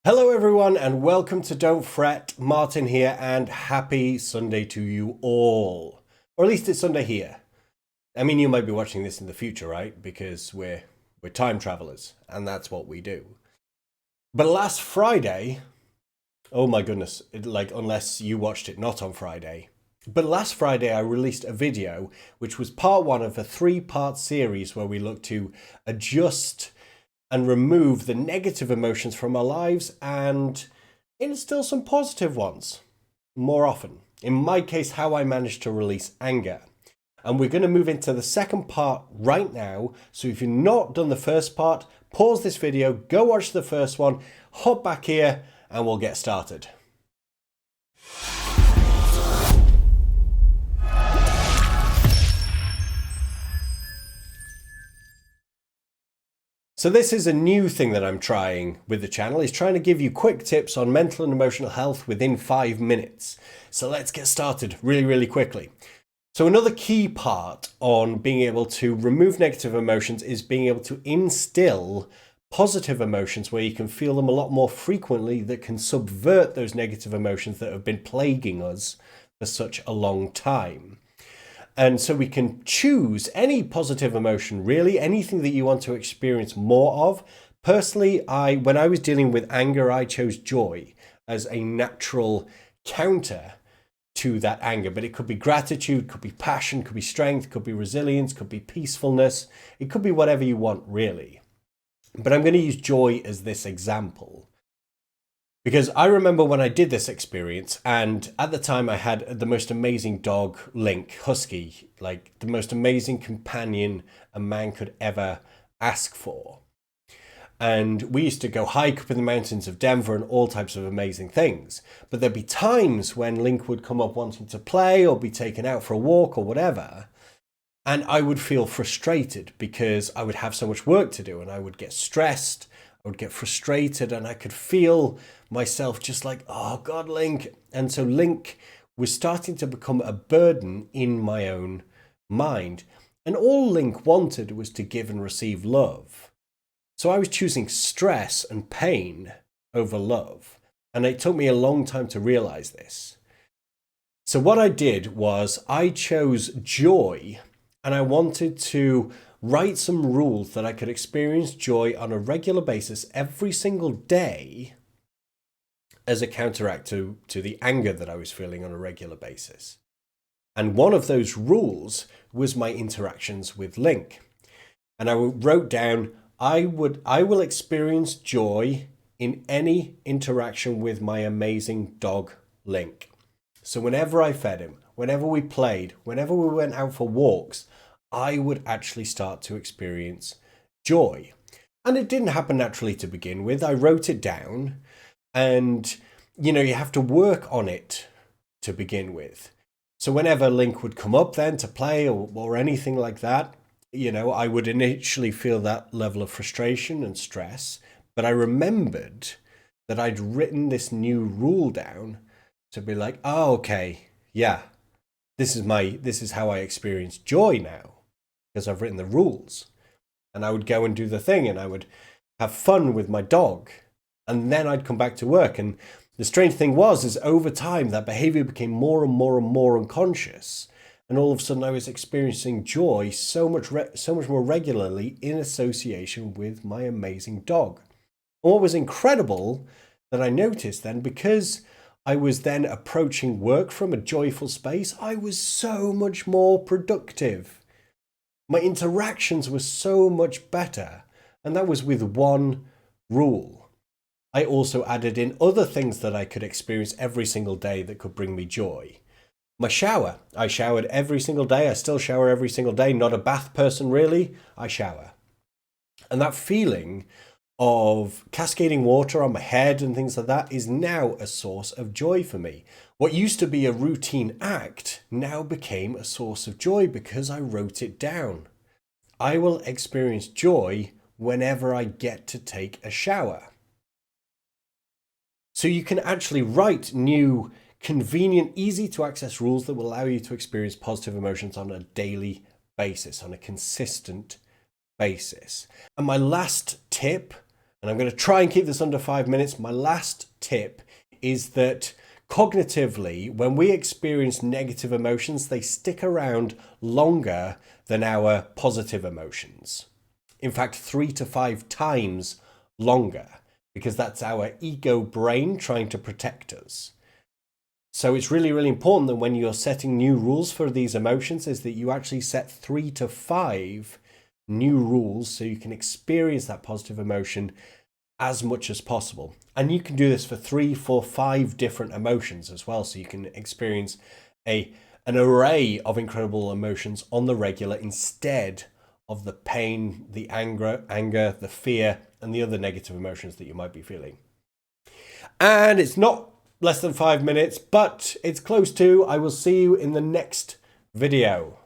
Hello everyone and welcome to Don't Fret. Martin here and happy Sunday to you all. Or at least it's Sunday here. I mean, you might be watching this in the future, right? Because we're time travelers and that's what we do. But last Friday, oh my goodness, unless you watched it not on Friday. But last Friday I released a video which was part one of a 3-part series where we look to adjust and remove the negative emotions from our lives and instill some positive ones more often. In my case, how I managed to release anger. And we're going to move into the second part right now. So if you've not done the first part, pause this video, go watch the first one, hop back here, and we'll get started. So this is a new thing that I'm trying with the channel, is trying to give you quick tips on mental and emotional health within 5 minutes. So let's get started really quickly. So another key part on being able to remove negative emotions is being able to instill positive emotions where you can feel them a lot more frequently, that can subvert those negative emotions that have been plaguing us for such a long time. And so we can choose any positive emotion, really, anything that you want to experience more of. Personally, when I was dealing with anger, I chose joy as a natural counter to that anger. But it could be gratitude, could be passion, could be strength, could be resilience, could be peacefulness. It could be whatever you want, really. But I'm going to use joy as this example. Because I remember when I did this experience, and at the time I had the most amazing dog, Link, husky, like the most amazing companion a man could ever ask for. And we used to go hike up in the mountains of Denver and all types of amazing things. But there'd be times when Link would come up wanting to play or be taken out for a walk or whatever. And I would feel frustrated because I would have so much work to do and I would get stressed. I would get frustrated and I could feel myself just like, oh God, Link. And so Link was starting to become a burden in my own mind. And all Link wanted was to give and receive love. So I was choosing stress and pain over love. And it took me a long time to realize this. So what I did was I chose joy, and I wanted to write some rules that I could experience joy on a regular basis every single day as a counteract to the anger that I was feeling on a regular basis. And one of those rules was my interactions with Link. And I wrote down, I will experience joy in any interaction with my amazing dog, Link. So whenever I fed him, whenever we played, whenever we went out for walks, I would actually start to experience joy. And it didn't happen naturally to begin with. I wrote it down and, you have to work on it to begin with. So whenever Link would come up then to play or anything like that, I would initially feel that level of frustration and stress. But I remembered that I'd written this new rule down to be like, oh, okay, yeah, this is how I experience joy now. Because I've written the rules. And I would go and do the thing and I would have fun with my dog. And then I'd come back to work. And the strange thing is over time, that behavior became more and more unconscious. And all of a sudden I was experiencing joy so much more regularly in association with my amazing dog. And what was incredible that I noticed then, because I was then approaching work from a joyful space, I was so much more productive. My interactions were so much better, and that was with one rule. I also added in other things that I could experience every single day that could bring me joy. My shower. I showered every single day. I still shower every single day. Not a bath person, really. I shower. And that feeling of cascading water on my head and things like that is now a source of joy for me. What used to be a routine act now became a source of joy because I wrote it down. I will experience joy whenever I get to take a shower. So you can actually write new, convenient, easy to access rules that will allow you to experience positive emotions on a daily basis, on a consistent basis. And my last tip And I'm going to try and keep this under 5 minutes. My last tip is that cognitively, when we experience negative emotions, they stick around longer than our positive emotions. In fact, 3 to 5 times longer, because that's our ego brain trying to protect us. So it's really, really important that when you're setting new rules for these emotions is that you actually set 3 to 5 new rules so you can experience that positive emotion as much as possible. And you can do this for 3, 4, 5 different emotions as well. So you can experience an array of incredible emotions on the regular instead of the pain, the anger, the fear, and the other negative emotions that you might be feeling. And it's not less than 5 minutes, but it's close to. I will see you in the next video.